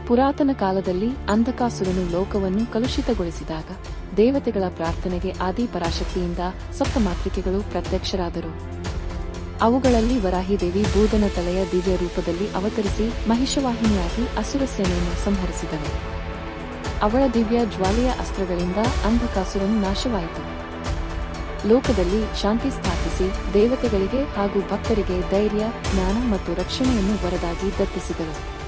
ಪುರಾತನ ಕಾಲದಲ್ಲಿ ಅಂಧಕಾಸುರನು ಲೋಕವನ್ನು ಕಲುಷಿತಗೊಳಿಸಿದಾಗ ದೇವತೆಗಳ ಪ್ರಾರ್ಥನೆಗೆ ಆದಿ ಪರಾಶಕ್ತಿಯಿಂದ ಸಪ್ತಮಾತೃಕೆಗಳು ಪ್ರತ್ಯಕ್ಷರಾದರು. ಅವುಗಳಲ್ಲಿ ವರಾಹಿದೇವಿ ಬೂದನ ತಲೆಯ ದಿವ್ಯ ರೂಪದಲ್ಲಿ ಅವತರಿಸಿ ಮಹಿಷವಾಹಿನಿಯಾಗಿ ಅಸುರ ಸೇನೆಯನ್ನು ಸಂಹರಿಸಿದಳು. ಅವಳ ದಿವ್ಯ ಜ್ವಾಲೆಯ ಅಸ್ತ್ರಗಳಿಂದ ಅಂಧಕಾಸುರನು ನಾಶವಾಯಿತು. ಲೋಕದಲ್ಲಿ ಶಾಂತಿ ಸ್ಥಾಪಿಸಿ ದೇವತೆಗಳಿಗೆ ಹಾಗೂ ಭಕ್ತರಿಗೆ ಧೈರ್ಯ, ಜ್ಞಾನ ಮತ್ತು ರಕ್ಷಣೆಯನ್ನು ವರದಾಗಿ ದತ್ತಿಸಿದಳು.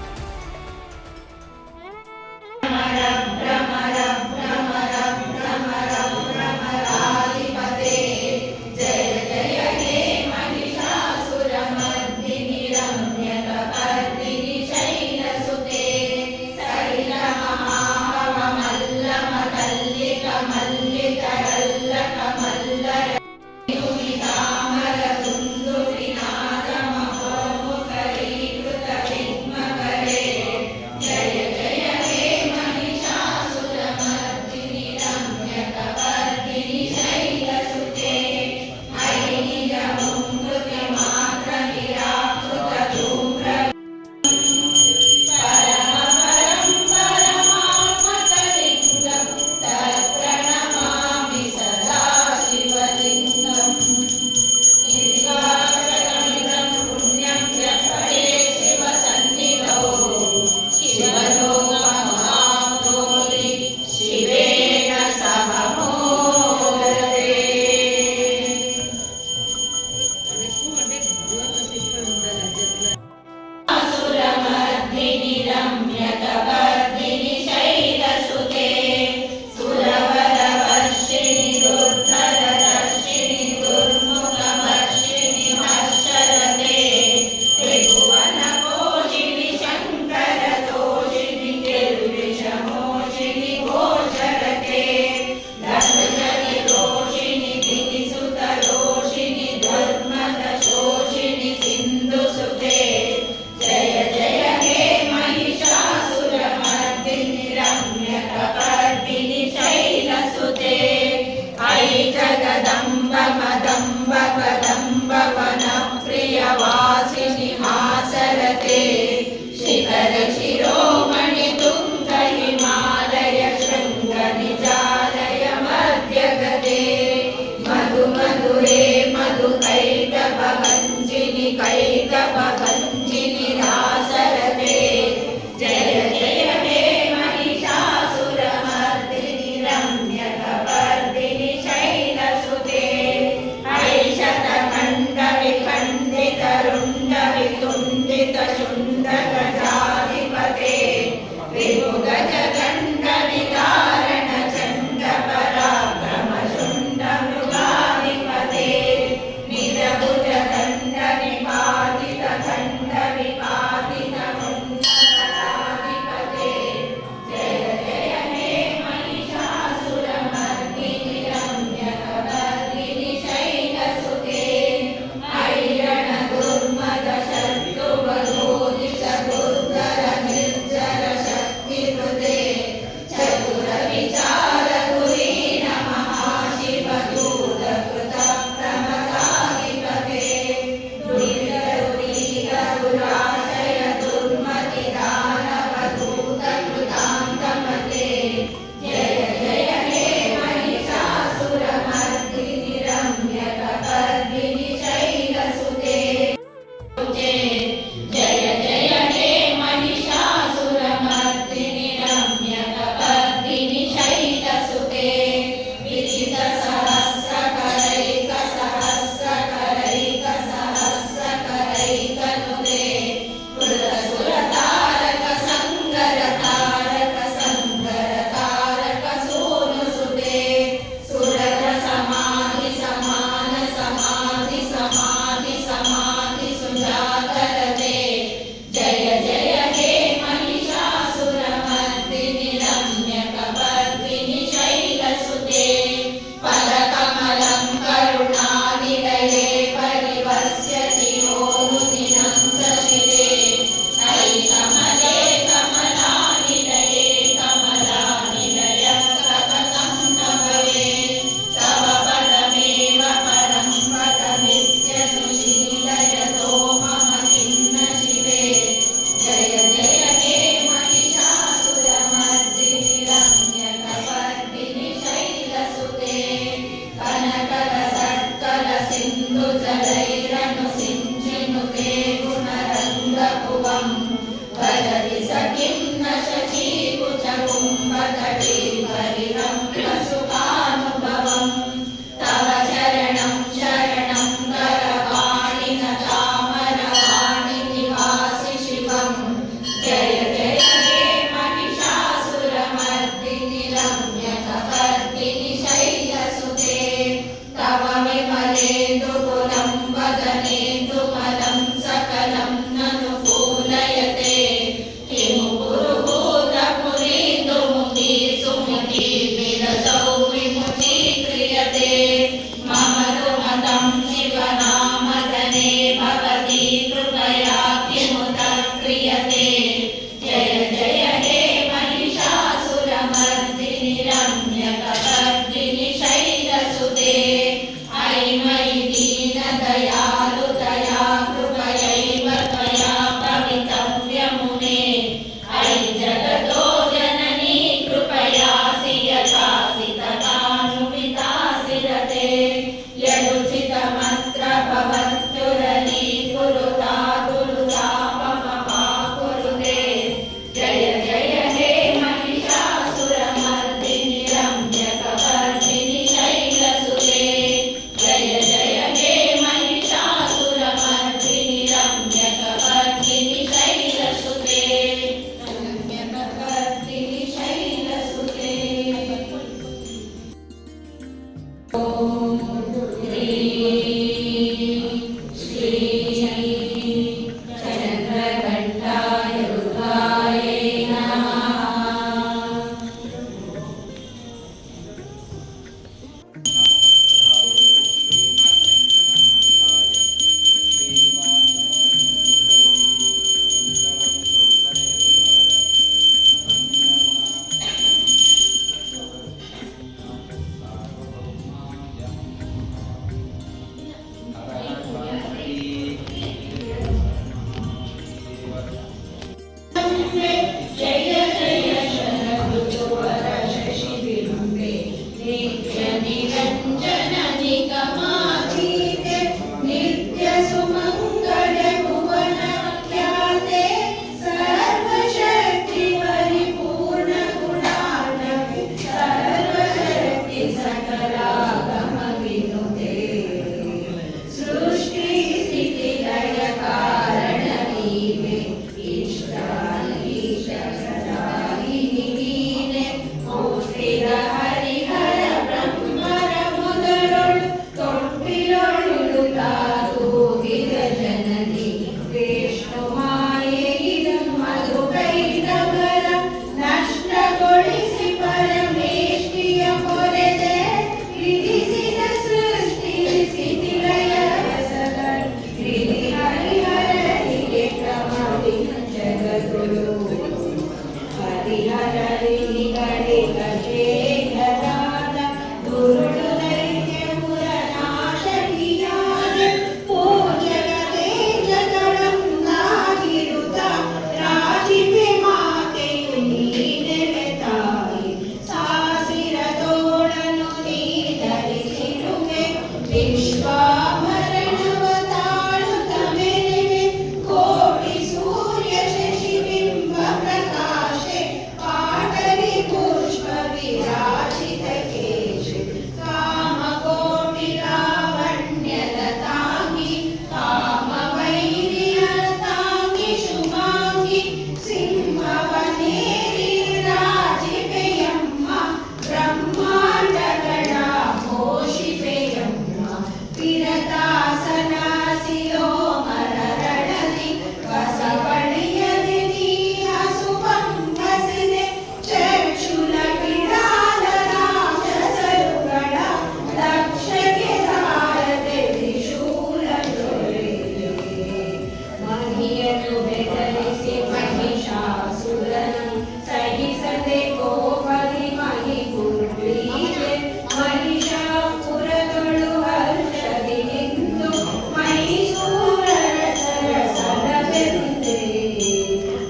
ಬೆದರಿಸಿ ಮಹಿಷಾಸುರನು ಸಹಿಸದೆ ಕೋಪದಿ ಮಹಿಗುಂಡಿಗೆ ಮಹಿಷಾಪುರದೊಳು ಹರ್ಷದಿ ನಿಂತು ಮೈಸೂರರ ಸರಸರವೆಂದೇ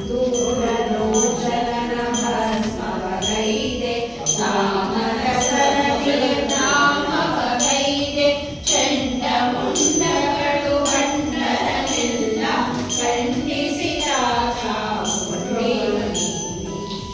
ದೂರಲೋಚನನ ಭಸ್ಮವಗೈದೆ ಕಾಮದ ಸರದಿಯ ನಾಮವಗೈದೆ ಚಂಡಮುಂಡಗಳು ಭಂಡರನೆಲ್ಲ ಖಂಡಿಸಿದ ಚಾಮುಂಡಿ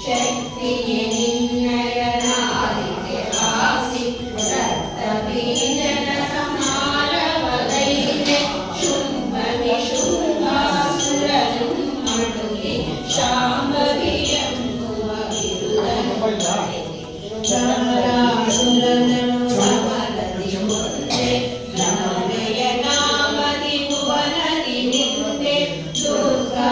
ಶಕ್ತಿಯೇ ನಿನ್ನಯ ನಾಲಿಗೆ ಆಸಿ ರಕ್ತ ಬೀಜನ ಸಮಾರವಗೈದೆ ಶುಂಭ ನಿಶುಂಭಾಸುರನು ಮಡುಗಿ ಶಾಂಭವಿ ಎಂಬುವ ಬಿರುದನು ಚಾಮರಾಸುರನನು ಅಮರದಿ ಮುಂದೆ ನಮವೆಯ ನಾಮದಿ ಭುವನದಿ ನಿಂದೆ ದುರ್ಗಾ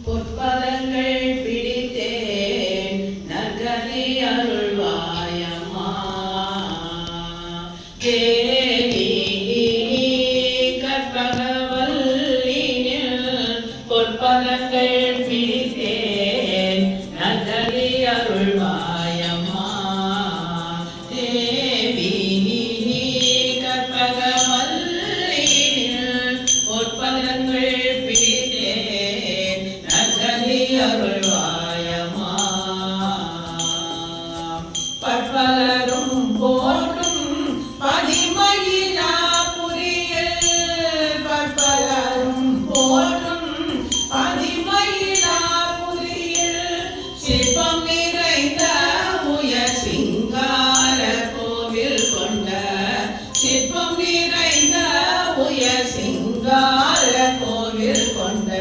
பொற்பதங்கள் பிடித்தேன் நற்கதி அருள்வாயம்மா தேவி கற்பகவல்லினில் பொற்பதங்கள் பிடித்தேன் நற்கதி அருள்வாயம்மா தேவி கற்பகவல்லினில் பொற்பதங்கள் பிடித்தேன் நற்கதி அருள்வாயம்மா பற்பலரும் போற்றும் பதிமயிலா புரியில் பற்பலரும் போற்றும் பதிமயிலா புரியில் சிற்பம் நிறைந்த உயர் சிங்கார கோவில் கொண்ட சிற்பம் நிறைந்த உயர் சிங்கார கோவில் கொண்ட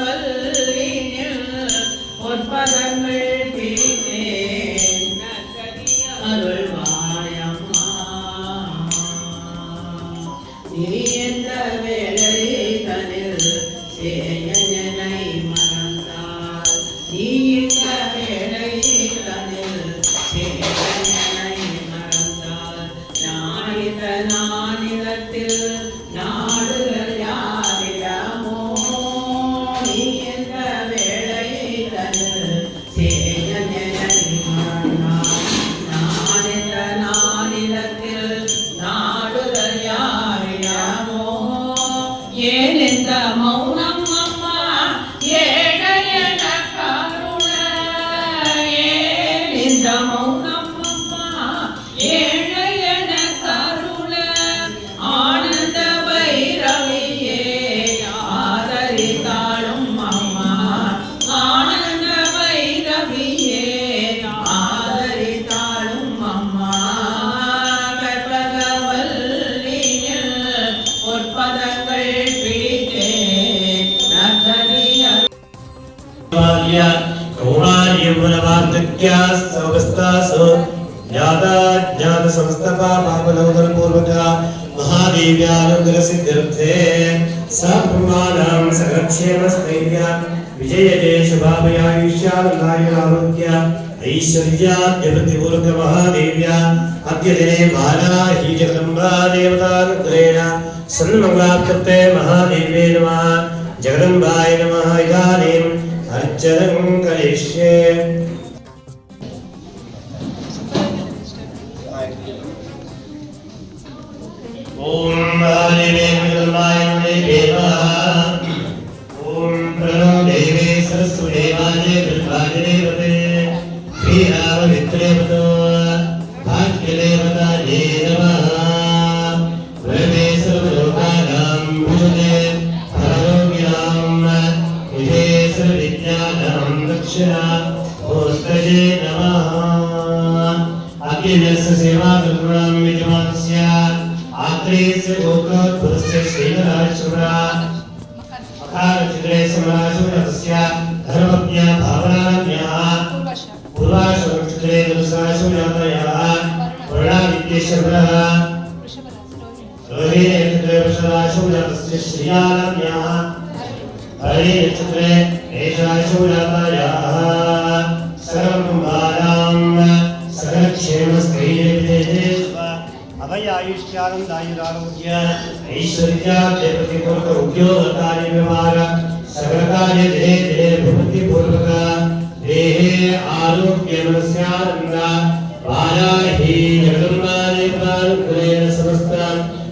கற்பகவல்லினில் பொற்பதங்கள் பிடித்தேன் நற்கதி அருள்வாயம்மா நீ எந்த வேளை தனில் சேயனை மறந்தால் நீ எந்த வேளை தனில் சேயனை மறந்தால் நாளித நானிலத்தில் நாடுகள் யாரிடமோ நீ எந்த வேளை தனில் சேயனை மறந்தால் நாளித நானிலத்தில் நாடுகள் யாரிடமோ ஏன் இந்த மௌனம் அம்மா ஏழையன கருண ஏன் இந்த மௌனம் அம்மா ஏழையன கருண ஆனந்த பைரவியே ஆதரித்தாளும் அம்மா ஆனந்த பைரவியே ஆதரித்தாளும் அம்மா கற்பகவல்லினில் பொற்பதங்கள் பிடித்தேன் நற்கதி विजयते शुभाभयायुष्यारोग्य ऐश्वर्याद्यपूर्वक महादेव्या अद्य दिने बाला हि जगदम्बा देवतानुग्रहेण सन्मङ्गलाप्तये महादेव्ये नमः जगदम्बाय नमः इदानीम् अर्चनं करिष्ये ओम महादेवे जगदम्बाय नमः ओम प्रणो देवे सरस्वदेवाय कृपादेवते श्रीराममित्रेवतो भाग्यदेवताये नमः वरदे सर्वलोकानां भुजने आरोग्यां मुझे सर्वविद्यानां दक्षिणा भोस्तजे नमः अखिलस्य सेवा करुणां यजमानस्य आत्रेयस्य गोत्रोद्भवस्य श्रीधराश्वरा अकारचित्रे समाशुरस्य धर्मज्ञ भावनाज्ञः पूर्वाशुरक्षत्रे दुर्साशुजातयः वर्णादित्यशब्दः रोहिणी नक्षत्रे वृषभाशुजातस्य श्रियालाज्ञः हरिणी नक्षत्रे मेषाशुजातयः सर्वकुम्भारां सकलक्षेमस्थैर्यविजये अभयायुष्यानन्दायुरारोग्य ऐश्वर्याद्यप्रतिपूर्वक उद्योगकार्य व्यवहार सकलकार्य दिने दिने भक्तिपूर्वक देहे आरोग्य मनस्यानन्द बाला हि जगदम्बा देवतानुग्रहेण समस्त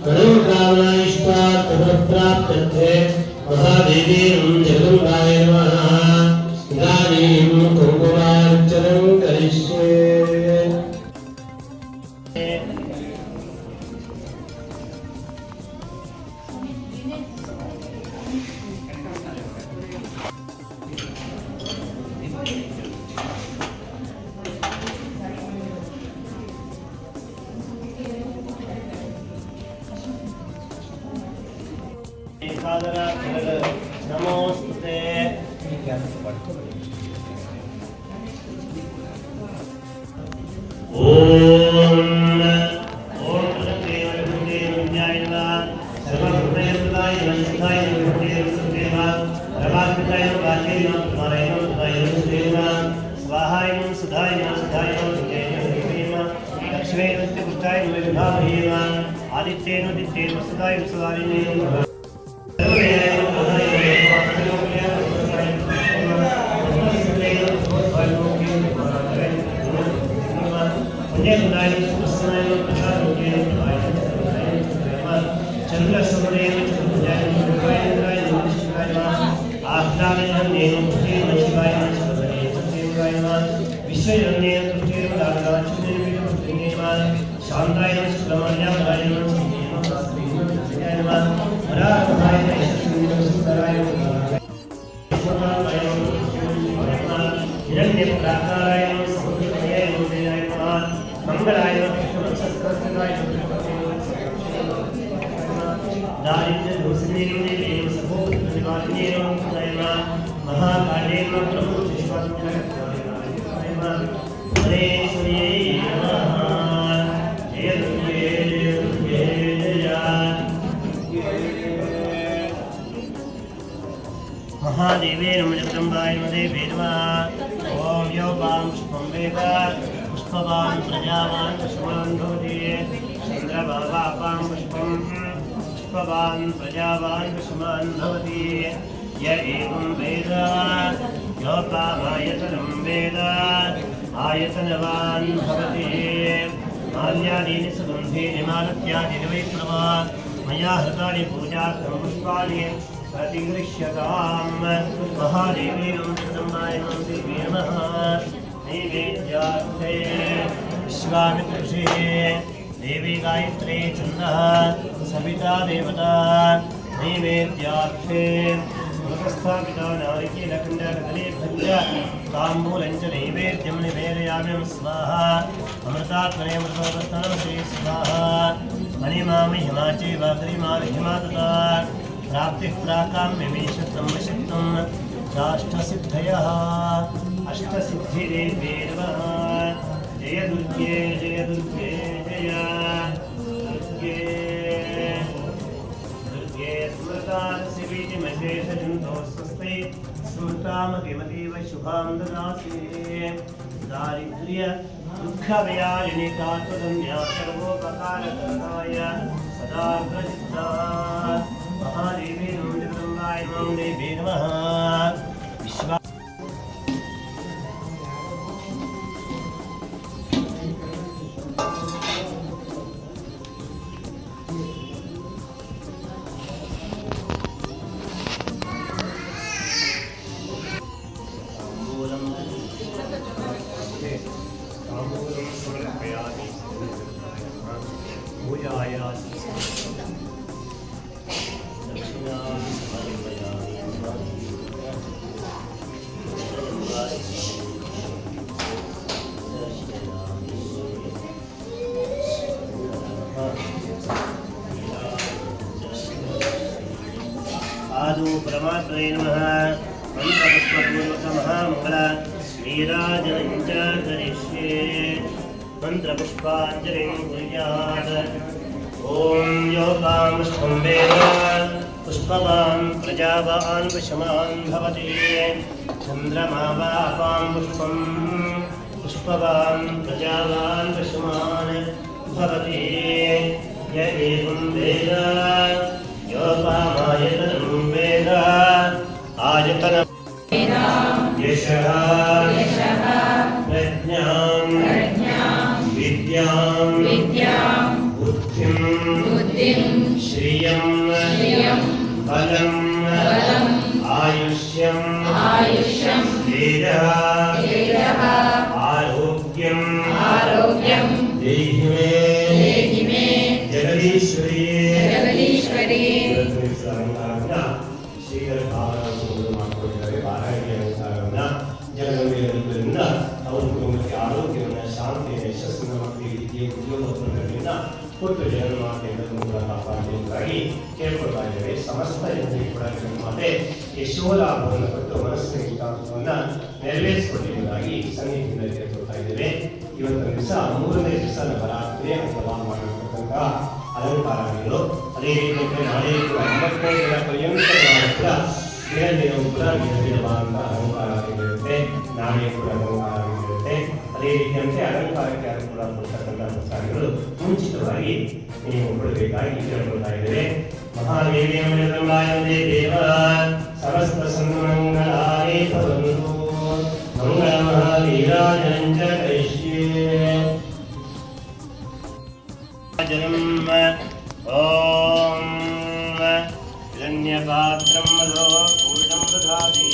मनोकामना इष्टार्थफलप्राप्त्यर्थे महादेवीं जगदम्बाय नमः इदानीं कुङ्कुमार्चनं करिष्ये नमोस्ते ओम सर्वात्मकायं वाचेयं नारायणं नारायणं देवं स्वाहायं सुधायं सुधायं जयं देवेम लक्ष्मीं पुष्टायं विभावयेम आदित्येन दित्येन सुधायं सुधारिणेम महादेवे नमजगदम्बाय देवे नमः ओम यो पां पुष्पं वेद पुष्पवान् प्रजावान् पशुमान् भवति चन्द्रमा पां पुष्पं पुष्पवान् प्रजावान् पशुमान् भवति य एवं वेद यो पामायतनं वेद आयतनवान् भवति माल्यादीनि सुगन्धीनि मालत्यादीनि वै प्रमा मया हृतानि पूजार्थं पुष्पाणि प्रतिगृह्यतां महादेवी जगदम्बाय देवी नमः नैवेद्यार्थे विश्वामित्रुषिः देवी गायत्री छन्दः सविता देवता नैवेद्यार्थे मृतस्थापिता नारिकेलखण्डकदलीभञ्च ताम्बूलञ्च नैवेद्यं निवेदयाम्यं स्वाहा अमृतात्मने मृतोपस्थानमसि स्वाहा मणिमामि हिमाचे वाग्रिमाविहिमा तथा प्राप्तिः प्राकाम्यमीशतं वशक्तं चाष्टसिद्धयः अष्टसिद्धिदेवे नमः जय दुर्गे जय दुर्गे जय दुर्गे दुर्गे स्मृता शिवीतिमशेषजन्तोः स्वस्ति स्मृतामतिमतीव शुभां ददासि दारिद्र्य दुःखव्यायिनि कात्वदन्या सर्वोपकारकरणाय सदा प्रसिद्धा महादेवी जगदम्बाय देवी नमः विश्वा आदौ परमात्मने नमः मंत्रपुष्पपूर्वकमहामङ्गल नीराजनं च करिष्ये मंत्रपुष्पाञ्जलिं कुर्यात् ॐ यो पां पुष्पं वेद पुष्पवान् प्रजावान् वशमान् भवति चन्द्रमा वा पां पुष्पं पुष्पवान् प्रजावान् वशमान् भवति य एवं वेद यो पामायतनं वेद आयतनं यशः प्रज्ञां विद्यां बुद्धिं श्रियं बलं आयुष्यं तेजः आरोग्यं देहि मे जगदीश्वरी ಜಗದಲ್ಲಿರುವುದರಿಂದ ಅವರ ಕುಟುಂಬಕ್ಕೆ ಆರೋಗ್ಯವನ್ನು ಶಾಂತಿಯನ್ನು ಯಶಸ್ಸನ್ನು ಮಕ್ಕಳಿಗೆ ವಿದ್ಯೆ ಉದ್ಯೋಗವನ್ನು ಕೊಟ್ಟು ಜಗನ್ಮಾತೆಯನ್ನು ಕೂಡ ಕಾಪಾಡಬೇಕಾಗಿ ಕೇಳ್ಕೊಳ್ತಾ ಇದ್ದೇವೆ. ಸಮಸ್ತ ಜನರಿಗೆ ಕೂಡ ಜಗನ್ಮಾತೆ ಯಶೋಲಾಭವನ್ನು ಕೊಟ್ಟು ಮನಸ್ಸಿನ ಇಷ್ಟಾರ್ಥವನ್ನು ನೆರವೇರಿಸಿಕೊಟ್ಟಿರುವುದಾಗಿ ಸನ್ನಿಧಿಯಿಂದ ಕೇಳ್ಕೊಳ್ತಾ ಇದ್ದೇವೆ. ಇವತ್ತಿನ ದಿವಸ 3ನೇ ದಿವಸ ನವರಾತ್ರಿ ಅಥವಾ ಮಾಡಿರ್ತಕ್ಕಂಥ ಅಲಂಕಾರಗಳು ಅದೇ ರೀತಿ ನಾಳೆ 9ನೇ ದಿನ ಪರ್ಯಂತ ಕೂಡ ದಿನದಿನವೂ ಕೂಡ ವಿಧವಾದಂತಹ ಅಲಂಕಾರ ಆಗಿರುತ್ತೆ. ನಾಳೆ ಕೂಡ ಅಲಂಕಾರ ಆಗಿರುತ್ತೆ. ಅದೇ ರೀತಿಯಂತೆ ಅಲಂಕಾರಕ್ಕೆ ಅನುಕೂಲ ಕೊಡ್ತಕ್ಕಂಥ ಪುಸ್ತಕಗಳು ಮುಂಚಿತವಾಗಿ ನೀವು ಕೊಡಬೇಕಾಗಿ ಕೇಳ್ಕೊಳ್ತಾ ಇದ್ದೇವೆ. ಮಹಾದೇವಿಯ ಮಂಗಳಾಯ ದೇವ ಸಮಸ್ತ ಸನ್ಮಂಗಳಾನೇ ಭವಂತು. ಮಂಗಳ ಮಹಾವೀರಾಜಂಚ ಕೈಶ್ಯೇ ಜನ್ಮ ಓಂ ಹಿರಣ್ಯಪಾತ್ರಂ ಮಧೋ ಪೂರ್ಣಂ ದಧಾತಿ.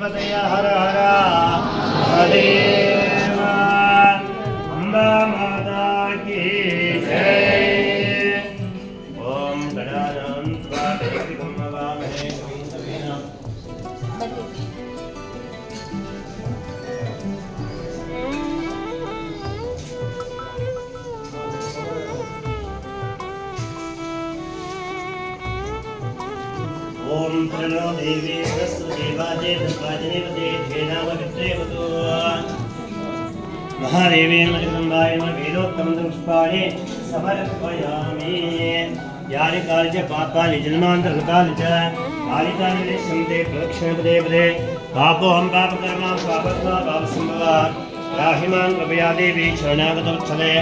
पार्वतय हर हर महादेव। अम्बा माता की जय। ओम गणानां त्वा गणपतिं नमामहे कविं कवीनां। ओम प्रणो देवी सरस्वतीवाजे धर्वाजनेवते धेनाववित्रेवतो। महादेवी नमः वेदोत्तमं पुष्पाणि समर्पयामि। यानि कानि च पापानि जन्मान्तरकानि च कालिकानि निश्यन्ते प्रदक्षिणपदे पदे पापोऽहं पापकर्मा पापत्मा पापसम्भवा राहि मां कृपया देवी शरणागतवत्सले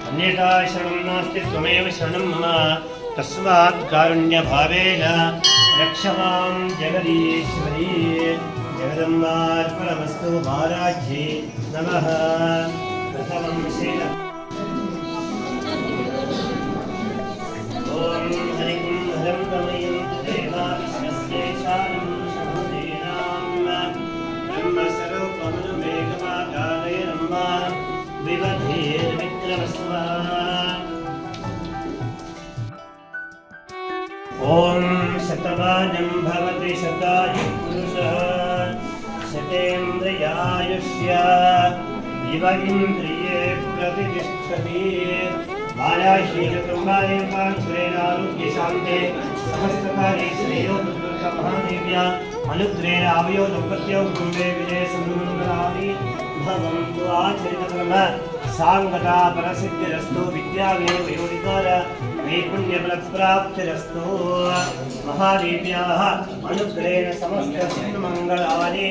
अन्यथा शरणं नास्ति त्वमेव शरणं मम तस्मात् कारुण्यभावेन रक्ष मां जगदीश्वरी। जगदम्बार्पणमस्तु महाराज्ये नमः। प्रथमं शील ॐ हरिं हरं रमयं देवा विश्वस्येशानं शमुदीनां ब्रह्मस्वरूपमनुमेकमाकादयनं वा विवधेर्विक्रमस्वा। ओम शतमानं भवति शतायु पुरुषः शतेन्द्रियायुष्य इव इन्द्रिये प्रतिष्ठति। बालाशीलकुम्भारे पांसुरेणारोग्य शान्ते समस्तकाले श्रेयो महादेव्या अनुग्रहेण आवयो दम्पत्यो कुटुम्बे विजय सर्वमङ्गलानि भवन्तु। आचरितकर्म सांगता परसिद्धिरस्तु विद्याविनय वयोधिकार वैपुण्यफलप्राप्तिरस्तु। महादेव्याः अनुग्रहेण समस्त सिद्धमङ्गलानि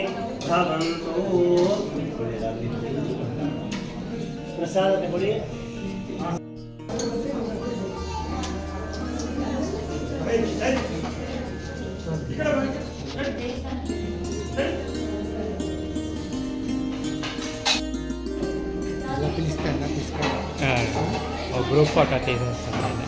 भवन्तु। प्रसाद बोलिए। ग्रुप फोटो తీసేస్తాను.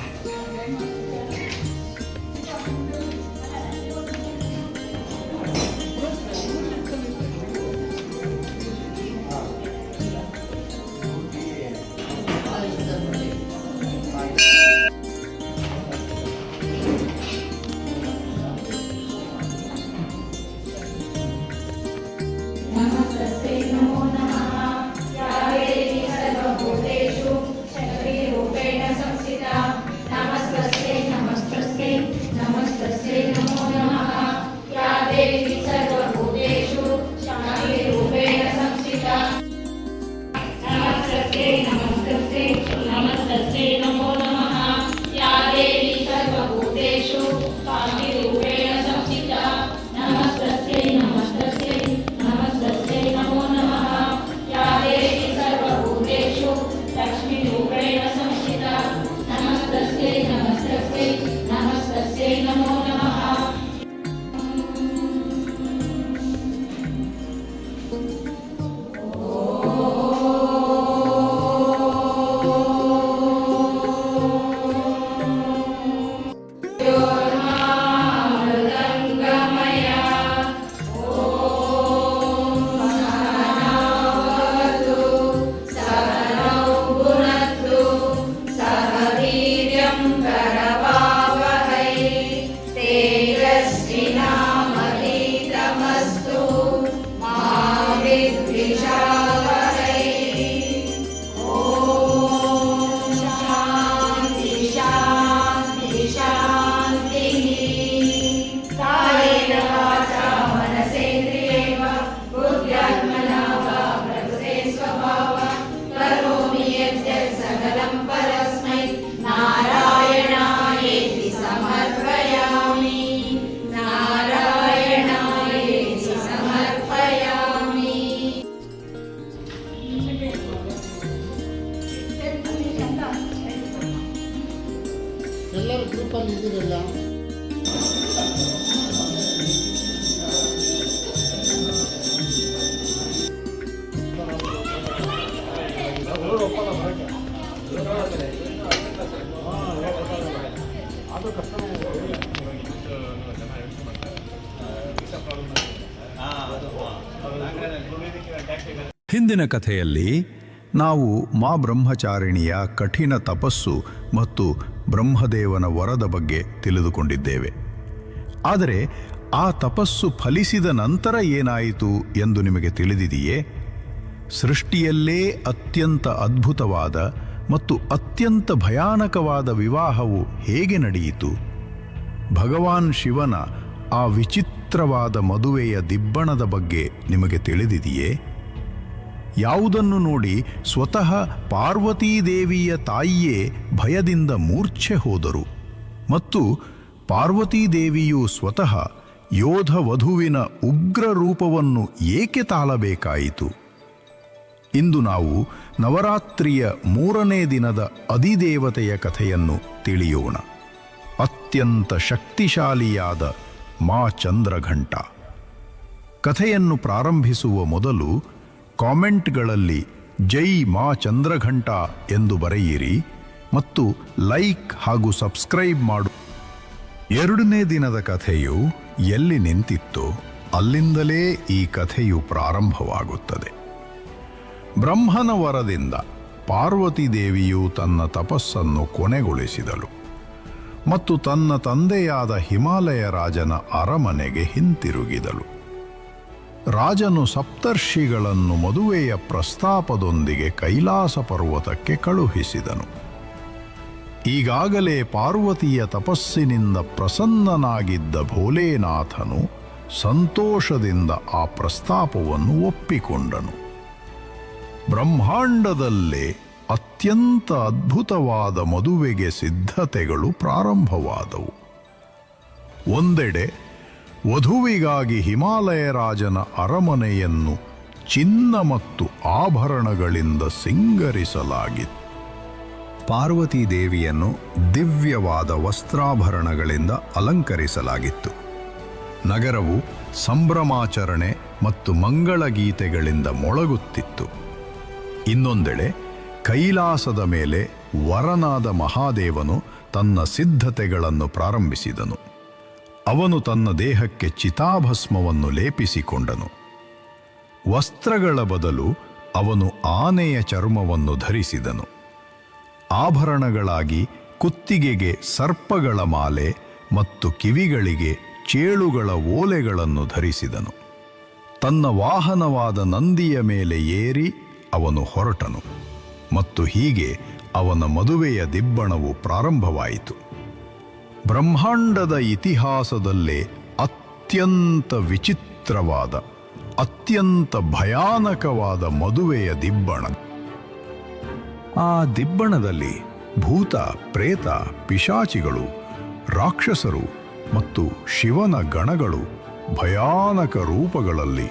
ಎಲ್ಲರೂ ಗ್ರೂಪಲ್ಲಿ ಇದ್ದೀರಲ್ಲ. ಅದು ಕಷ್ಟ ಹಿಂದಿನ ಕಥೆಯಲ್ಲಿ ನಾವು ಮಾ ಬ್ರಹ್ಮಚಾರಿಣಿಯ ಕಠಿಣ ತಪಸ್ಸು ಮತ್ತು ಬ್ರಹ್ಮದೇವನ ವರದ ಬಗ್ಗೆ ತಿಳಿದುಕೊಂಡಿದ್ದೇವೆ. ಆದರೆ ಆ ತಪಸ್ಸು ಫಲಿಸಿದ ನಂತರ ಏನಾಯಿತು ಎಂದು ನಿಮಗೆ ತಿಳಿದಿದೆಯೇ? ಸೃಷ್ಟಿಯಲ್ಲೇ ಅತ್ಯಂತ ಅದ್ಭುತವಾದ ಮತ್ತು ಅತ್ಯಂತ ಭಯಾನಕವಾದ ವಿವಾಹವು ಹೇಗೆ ನಡೆಯಿತು? ಭಗವಾನ್ ಶಿವನ ಆ ವಿಚಿತ್ರವಾದ ಮದುವೆಯ ದಿಬ್ಬಣದ ಬಗ್ಗೆ ನಿಮಗೆ ತಿಳಿದಿದೆಯೇ? ಯಾವುದನ್ನು ನೋಡಿ ಸ್ವತಃ ಪಾರ್ವತೀದೇವಿಯ ತಾಯಿಯೇ ಭಯದಿಂದ ಮೂರ್ಛೆ ಹೋದರು ಮತ್ತು ಪಾರ್ವತೀದೇವಿಯು ಸ್ವತಃ ಯೋಧ ವಧುವಿನ ಉಗ್ರ ರೂಪವನ್ನು ಏಕೆ ತಾಳಬೇಕಾಯಿತು? ಇಂದು ನಾವು ನವರಾತ್ರಿಯ 3ನೇ ದಿನದ ಅಧಿದೇವತೆಯ ಕಥೆಯನ್ನು ತಿಳಿಯೋಣ. ಅತ್ಯಂತ ಶಕ್ತಿಶಾಲಿಯಾದ ಮಾ ಚಂದ್ರಘಂಟ. ಕಥೆಯನ್ನು ಪ್ರಾರಂಭಿಸುವ ಮೊದಲು ಕಾಮೆಂಟ್ಗಳಲ್ಲಿ ಜೈ ಮಾ ಚಂದ್ರಘಂಟ ಎಂದು ಬರೆಯಿರಿ ಮತ್ತು ಲೈಕ್ ಹಾಗೂ ಸಬ್ಸ್ಕ್ರೈಬ್ ಮಾಡು. 2ನೇ ದಿನದ ಕಥೆಯು ಎಲ್ಲಿ ನಿಂತಿತ್ತೋ ಅಲ್ಲಿಂದಲೇ ಈ ಕಥೆಯು ಪ್ರಾರಂಭವಾಗುತ್ತದೆ. ಬ್ರಹ್ಮನ ವರದಿಂದ ಪಾರ್ವತಿ ದೇವಿಯು ತನ್ನ ತಪಸ್ಸನ್ನು ಕೊನೆಗೊಳಿಸಿದಳು ಮತ್ತು ತನ್ನ ತಂದೆಯಾದ ಹಿಮಾಲಯ ರಾಜನ ಅರಮನೆಗೆ ಹಿಂತಿರುಗಿದಳು. ರಾಜನು ಸಪ್ತರ್ಷಿಗಳನ್ನು ಮದುವೆಯ ಪ್ರಸ್ತಾಪದೊಂದಿಗೆ ಕೈಲಾಸ ಪರ್ವತಕ್ಕೆ ಕಳುಹಿಸಿದನು. ಈಗಾಗಲೇ ಪಾರ್ವತಿಯ ತಪಸ್ಸಿನಿಂದ ಪ್ರಸನ್ನನಾಗಿದ್ದ ಭೋಲೇನಾಥನು ಸಂತೋಷದಿಂದ ಆ ಪ್ರಸ್ತಾಪವನ್ನು ಒಪ್ಪಿಕೊಂಡನು. ಬ್ರಹ್ಮಾಂಡದಲ್ಲೇ ಅತ್ಯಂತ ಅದ್ಭುತವಾದ ಮದುವೆಗೆ ಸಿದ್ಧತೆಗಳು ಪ್ರಾರಂಭವಾದವು. ಒಂದೆಡೆ ವಧುವಿಗಾಗಿ ಹಿಮಾಲಯ ರಾಜನ ಅರಮನೆಯನ್ನು ಚಿನ್ನ ಮತ್ತು ಆಭರಣಗಳಿಂದ ಸಿಂಗರಿಸಲಾಗಿತ್ತು. ಪಾರ್ವತೀ ದೇವಿಯನ್ನು ದಿವ್ಯವಾದ ವಸ್ತ್ರಾಭರಣಗಳಿಂದ ಅಲಂಕರಿಸಲಾಗಿತ್ತು. ನಗರವು ಸಂಭ್ರಮಾಚರಣೆ ಮತ್ತು ಮಂಗಳಗೀತೆಗಳಿಂದ ಮೊಳಗುತ್ತಿತ್ತು. ಇನ್ನೊಂದೆಡೆ ಕೈಲಾಸದ ಮೇಲೆ ವರನಾದ ಮಹಾದೇವನು ತನ್ನ ಸಿದ್ಧತೆಗಳನ್ನು ಪ್ರಾರಂಭಿಸಿದನು. ಅವನು ತನ್ನ ದೇಹಕ್ಕೆ ಚಿತಾಭಸ್ಮವನ್ನು ಲೇಪಿಸಿಕೊಂಡನು. ವಸ್ತ್ರಗಳ ಬದಲು ಅವನು ಆನೆಯ ಚರ್ಮವನ್ನು ಧರಿಸಿದನು. ಆಭರಣಗಳಾಗಿ ಕುತ್ತಿಗೆಗೆ ಸರ್ಪಗಳ ಮಾಲೆ ಮತ್ತು ಕಿವಿಗಳಿಗೆ ಚೇಳುಗಳ ಓಲೆಗಳನ್ನು ಧರಿಸಿದನು. ತನ್ನ ವಾಹನವಾದ ನಂದಿಯ ಮೇಲೆ ಏರಿ ಅವನು ಹೊರಟನು ಮತ್ತು ಹೀಗೆ ಅವನ ಮದುವೆಯ ದಿಬ್ಬಣವು ಪ್ರಾರಂಭವಾಯಿತು. ಬ್ರಹ್ಮಾಂಡದ ಇತಿಹಾಸದಲ್ಲೇ ಅತ್ಯಂತ ವಿಚಿತ್ರವಾದ, ಅತ್ಯಂತ ಭಯಾನಕವಾದ ಮದುವೆಯ ದಿಬ್ಬಣ. ಆ ದಿಬ್ಬಣದಲ್ಲಿ ಭೂತ, ಪ್ರೇತ, ಪಿಶಾಚಿಗಳು, ರಾಕ್ಷಸರು ಮತ್ತು ಶಿವನ ಗಣಗಳು ಭಯಾನಕ ರೂಪಗಳಲ್ಲಿ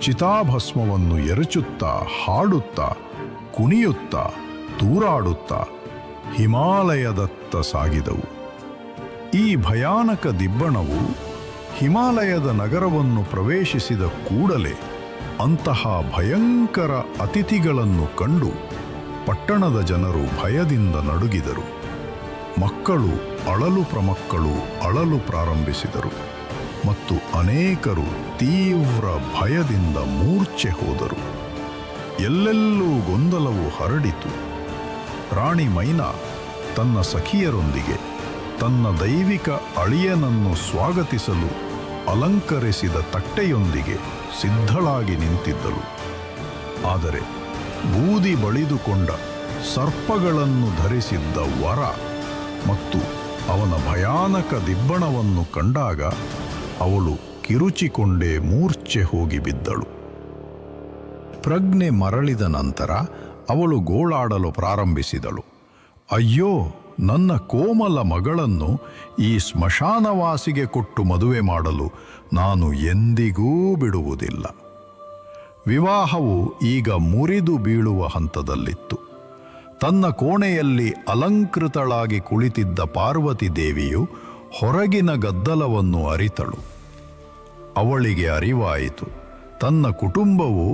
ಚಿತಾಭಸ್ಮವನ್ನು ಎರಚುತ್ತಾ, ಹಾಡುತ್ತಾ, ಕುಣಿಯುತ್ತಾ, ತೂರಾಡುತ್ತಾ ಹಿಮಾಲಯದತ್ತ ಸಾಗಿದವು. ಈ ಭಯಾನಕ ದಿಬ್ಬಣವು ಹಿಮಾಲಯದ ನಗರವನ್ನು ಪ್ರವೇಶಿಸಿದ ಕೂಡಲೇ ಅಂತಹ ಭಯಂಕರ ಅತಿಥಿಗಳನ್ನು ಕಂಡು ಪಟ್ಟಣದ ಜನರು ಭಯದಿಂದ ನಡುಗಿದರು. ಮಕ್ಕಳು ಅಳಲು ಪ್ರಾರಂಭಿಸಿದರು ಮತ್ತು ಅನೇಕರು ತೀವ್ರ ಭಯದಿಂದ ಮೂರ್ಛೆ ಹೋದರು. ಎಲ್ಲೆಲ್ಲೂ ಗೊಂದಲವು ಹರಡಿತು. ರಾಣಿ ಮೈನಾ ತನ್ನ ಸಖಿಯರೊಂದಿಗೆ ತನ್ನ ದೈವಿಕ ಅಳಿಯನನ್ನು ಸ್ವಾಗತಿಸಲು ಅಲಂಕರಿಸಿದ ತಟ್ಟೆಯೊಂದಿಗೆ ಸಿದ್ಧಳಾಗಿ ನಿಂತಿದ್ದಳು. ಆದರೆ ಬೂದಿ ಬಳಿದುಕೊಂಡ ಸರ್ಪಗಳನ್ನು ಧರಿಸಿದ್ದ ವರ ಮತ್ತು ಅವನ ಭಯಾನಕ ದಿಬ್ಬಣವನ್ನು ಕಂಡಾಗ ಅವಳು ಕಿರುಚಿಕೊಂಡೇ ಮೂರ್ಛೆ ಹೋಗಿ ಬಿದ್ದಳು. ಪ್ರಜ್ಞೆ ಮರಳಿದ ನಂತರ ಅವಳು ಗೋಳಾಡಲು ಪ್ರಾರಂಭಿಸಿದಳು. ಅಯ್ಯೋ, ನನ್ನ ಕೋಮಲ ಮಗಳನ್ನು ಈ ಸ್ಮಶಾನವಾಸಿಗೆ ಕೊಟ್ಟು ಮದುವೆ ಮಾಡಲು ನಾನು ಎಂದಿಗೂ ಬಿಡುವುದಿಲ್ಲ. ವಿವಾಹವು ಈಗ ಮುರಿದು ಬೀಳುವ ಹಂತದಲ್ಲಿತ್ತು. ತನ್ನ ಕೋಣೆಯಲ್ಲಿ ಅಲಂಕೃತಳಾಗಿ ಕುಳಿತಿದ್ದ ಪಾರ್ವತಿ ದೇವಿಯು ಹೊರಗಿನ ಗದ್ದಲವನ್ನು ಅರಿತಳು. ಅವಳಿಗೆ ಅರಿವಾಯಿತು, ತನ್ನ ಕುಟುಂಬವು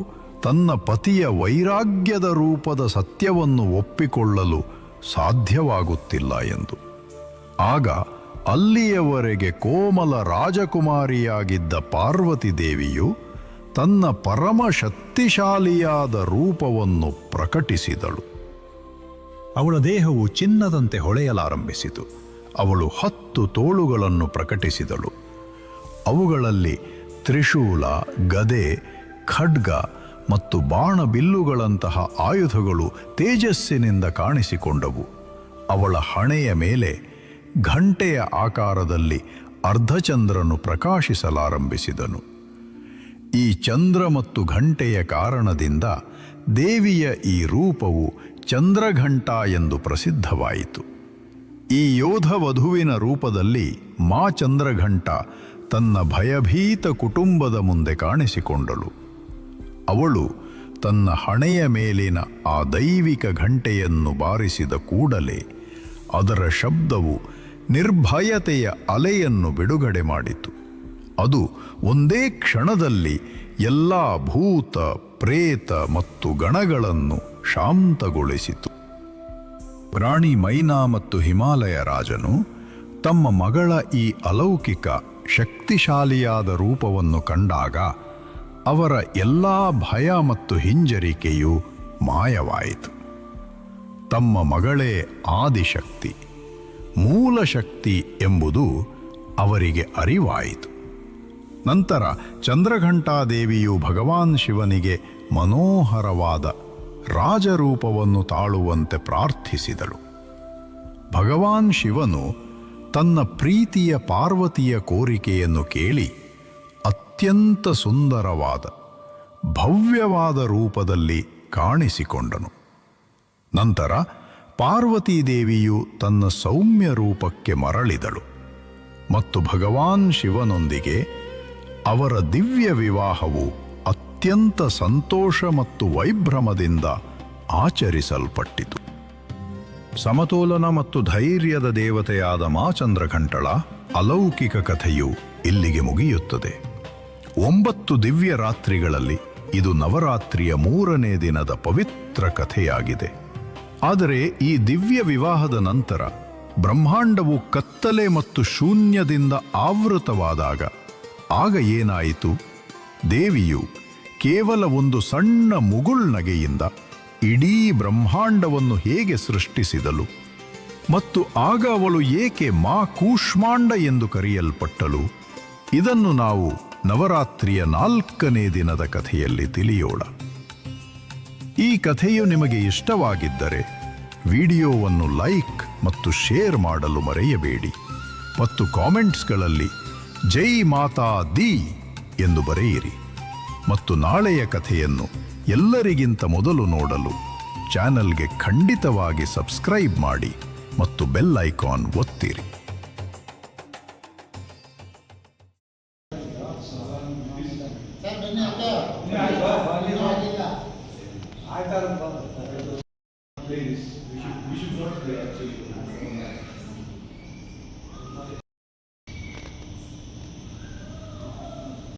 ತನ್ನ ಪತಿಯ ವೈರಾಗ್ಯದ ರೂಪದ ಸತ್ಯವನ್ನು ಒಪ್ಪಿಕೊಳ್ಳಲು ಸಾಧ್ಯವಾಗುತ್ತಿಲ್ಲ ಎಂದು. ಆಗ ಅಲ್ಲಿಯವರೆಗೆ ಕೋಮಲ ರಾಜಕುಮಾರಿಯಾಗಿದ್ದ ಪಾರ್ವತಿ ದೇವಿಯು ತನ್ನ ಪರಮ ಶಕ್ತಿಶಾಲಿಯಾದ ರೂಪವನ್ನು ಪ್ರಕಟಿಸಿದಳು. ಅವಳ ದೇಹವು ಚಿನ್ನದಂತೆ ಹೊಳೆಯಲಾರಂಭಿಸಿತು. ಅವಳು 10 ತೋಳುಗಳನ್ನು ಪ್ರಕಟಿಸಿದಳು. ಅವುಗಳಲ್ಲಿ ತ್ರಿಶೂಲ, ಗದೆ, ಖಡ್ಗ ಮತ್ತು ಬಾಣಬಿಲ್ಲುಗಳಂತಹ ಆಯುಧಗಳು ತೇಜಸ್ಸಿನಿಂದ ಕಾಣಿಸಿಕೊಂಡವು. ಅವಳ ಹಣೆಯ ಮೇಲೆ ಘಂಟೆಯ ಆಕಾರದಲ್ಲಿ ಅರ್ಧಚಂದ್ರನು ಪ್ರಕಾಶಿಸಲಾರಂಭಿಸಿದನು. ಈ ಚಂದ್ರ ಮತ್ತು ಘಂಟೆಯ ಕಾರಣದಿಂದ ದೇವಿಯ ಈ ರೂಪವು ಚಂದ್ರಘಂಟ ಎಂದು ಪ್ರಸಿದ್ಧವಾಯಿತು. ಈ ಯೋಧ ವಧುವಿನ ರೂಪದಲ್ಲಿ ಮಾ ಚಂದ್ರಘಂಟ ತನ್ನ ಭಯಭೀತ ಕುಟುಂಬದ ಮುಂದೆ ಕಾಣಿಸಿಕೊಂಡಳು. ಅವಳು ತನ್ನ ಹಣೆಯ ಮೇಲಿನ ಆ ದೈವಿಕ ಘಂಟೆಯನ್ನು ಬಾರಿಸಿದ ಕೂಡಲೇ ಅದರ ಶಬ್ದವು ನಿರ್ಭಯತೆಯ ಅಲೆಯನ್ನು ಬಿಡುಗಡೆ ಮಾಡಿತು. ಅದು ಒಂದೇ ಕ್ಷಣದಲ್ಲಿ ಎಲ್ಲ ಭೂತ, ಪ್ರೇತ ಮತ್ತು ಗಣಗಳನ್ನು ಶಾಂತಗೊಳಿಸಿತು. ರಾಣಿ ಮೈನಾ ಮತ್ತು ಹಿಮಾಲಯ ರಾಜನು ತಮ್ಮ ಮಗಳ ಈ ಅಲೌಕಿಕ ಶಕ್ತಿಶಾಲಿಯಾದ ರೂಪವನ್ನು ಕಂಡಾಗ ಅವರ ಎಲ್ಲ ಭಯ ಮತ್ತು ಹಿಂಜರಿಕೆಯು ಮಾಯವಾಯಿತು. ತಮ್ಮ ಮಗಳೇ ಆದಿಶಕ್ತಿ, ಮೂಲ ಶಕ್ತಿ ಎಂಬುದು ಅವರಿಗೆ ಅರಿವಾಯಿತು. ನಂತರ ಚಂದ್ರಘಂಟಾದೇವಿಯು ಭಗವಾನ್ ಶಿವನಿಗೆ ಮನೋಹರವಾದ ರಾಜರೂಪವನ್ನು ತಾಳುವಂತೆ ಪ್ರಾರ್ಥಿಸಿದಳು. ಭಗವಾನ್ ಶಿವನು ತನ್ನ ಪ್ರೀತಿಯ ಪಾರ್ವತಿಯ ಕೋರಿಕೆಯನ್ನು ಕೇಳಿ ಅತ್ಯಂತ ಸುಂದರವಾದ ಭವ್ಯವಾದ ರೂಪದಲ್ಲಿ ಕಾಣಿಸಿಕೊಂಡನು. ನಂತರ ಪಾರ್ವತೀ ದೇವಿಯು ತನ್ನ ಸೌಮ್ಯ ರೂಪಕ್ಕೆ ಮರಳಿದಳು ಮತ್ತು ಭಗವಾನ್ ಶಿವನೊಂದಿಗೆ ಅವರ ದಿವ್ಯ ವಿವಾಹವು ಅತ್ಯಂತ ಸಂತೋಷ ಮತ್ತು ವೈಭ್ರಮದಿಂದ ಆಚರಿಸಲ್ಪಟ್ಟಿತು. ಸಮತೋಲನ ಮತ್ತು ಧೈರ್ಯದ ದೇವತೆಯಾದ ಮಾ ಚಂದ್ರಘಂಟಳ ಅಲೌಕಿಕ ಕಥೆಯು ಇಲ್ಲಿಗೆ ಮುಗಿಯುತ್ತದೆ. 9 ದಿವ್ಯ ರಾತ್ರಿಗಳಲ್ಲಿ ಇದು ನವರಾತ್ರಿಯ 3ನೇ ದಿನದ ಪವಿತ್ರ ಕಥೆಯಾಗಿದೆ. ಆದರೆ ಈ ದಿವ್ಯ ವಿವಾಹದ ನಂತರ ಬ್ರಹ್ಮಾಂಡವು ಕತ್ತಲೆ ಮತ್ತು ಶೂನ್ಯದಿಂದ ಆವೃತವಾದಾಗ ಆಗ ಏನಾಯಿತು? ದೇವಿಯು ಕೇವಲ ಒಂದು ಸಣ್ಣ ಮುಗುಳ್ನಗೆಯಿಂದ ಇಡೀ ಬ್ರಹ್ಮಾಂಡವನ್ನು ಹೇಗೆ ಸೃಷ್ಟಿಸಿದಳು ಮತ್ತು ಆಗ ಅವಳು ಏಕೆ ಮಾ ಕೂಷ್ಮಾಂಡ ಎಂದು ಕರೆಯಲ್ಪಟ್ಟಳು? ಇದನ್ನು ನಾವು ನವರಾತ್ರಿಯ 4ನೇ ದಿನದ ಕಥೆಯಲ್ಲಿ ತಿಳಿಯೋಣ. ಈ ಕಥೆಯು ನಿಮಗೆ ಇಷ್ಟವಾಗಿದ್ದರೆ ವಿಡಿಯೋವನ್ನು ಲೈಕ್ ಮತ್ತು ಶೇರ್ ಮಾಡಲು ಮರೆಯಬೇಡಿ ಮತ್ತು ಕಾಮೆಂಟ್ಸ್ಗಳಲ್ಲಿ ಜೈ ಮಾತಾ ದಿ ಎಂದು ಬರೆಯಿರಿ. ಮತ್ತು ನಾಳೆಯ ಕಥೆಯನ್ನು ಎಲ್ಲರಿಗಿಂತ ಮೊದಲು ನೋಡಲು ಚಾನೆಲ್ಗೆ ಖಂಡಿತವಾಗಿ ಸಬ್ಸ್ಕ್ರೈಬ್ ಮಾಡಿ ಮತ್ತು ಬೆಲ್ ಐಕಾನ್ ಒತ್ತಿರಿ.